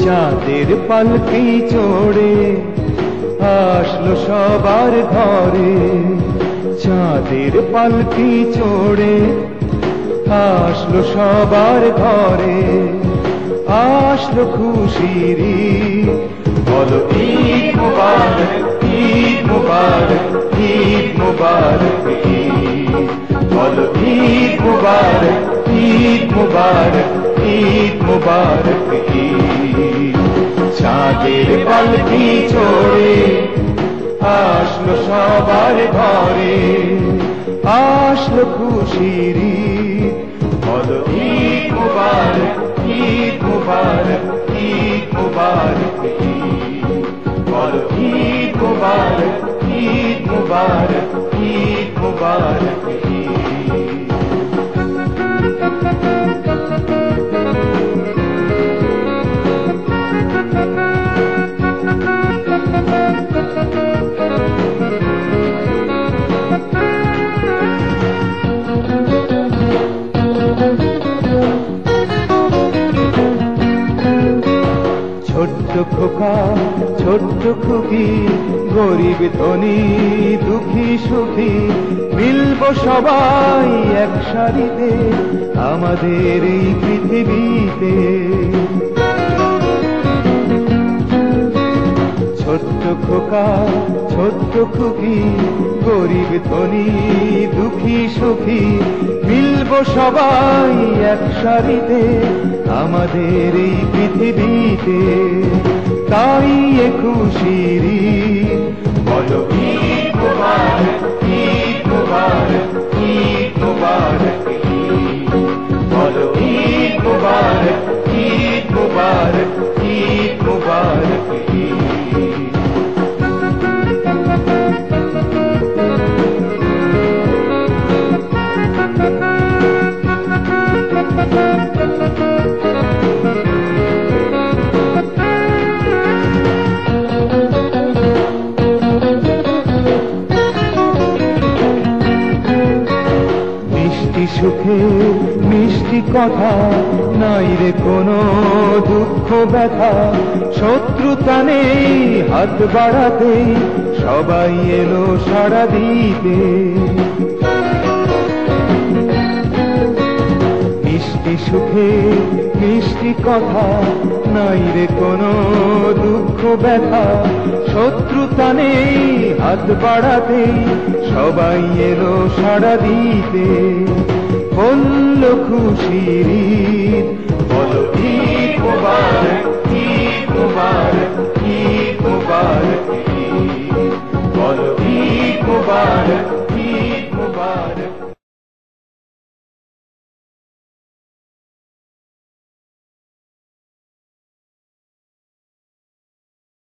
চাঁদের পালকি চড়ে আসলো সবার ঘরে, চাঁদের পালকি চড়ে আসলো সবার ঘরে, আসলো খুশির ঈদ। বলো ঈদ মুবারক, ঈদ মুবারক, ঈদ মুবারক ঈদ। বলো ঈদ মুবারক, ঈদ মুবারক, ঈদ মুবারক ঈদ। চাঁদের পালকি চড়ে আসলো সবার ঘরে, আসলো খুশির ঈদ। বলো ঈদ মুবারক, ঈদ মুবারক, ঈদ মুবারক ঈদ। বলো ঈদ মুবারক, ঈদ মুবারক, ঈদ মুবারক ঈদ। ছোট্ট খোকা ছোট্ট খুকি, গরিব ধনী দুঃখী সুখী, মিলব সবাই এক সারিতে আমাদের এই পৃথিবীতে। ছোট্ট খোকা ছোট্ট খুকি, গরিব ধনী দুঃখী সুখী, মিলব সবাই এক সারিতে আমাদের এই পৃথিবীতে। তাই এ খুশির ঈদ। বলো ঈদ মুবারক, ঈদ মুবারক, ঈদ মুবারক ঈদ। বলো ঈদ মুবারক, ঈদ মুবারক, ঈদ মুবারক ঈদ। সুখে মিষ্টি কথা, নাই রে কোনো দুঃখ ব্যথা, শত্রুতা নেই হাত বাড়াতে, সবাই এলো সাড়া দিতে। মিষ্টি সুখে মিষ্টি কথা, নাই রে কোনো দুঃখ ব্যথা, শত্রুতা নেই হাত বাড়াতে, সবাই এলো সাড়া দিতে। বলল খুশির ঈদ। বলো ঈদ মুবারক, ঈদ মুবারক, ঈদ মুবারক।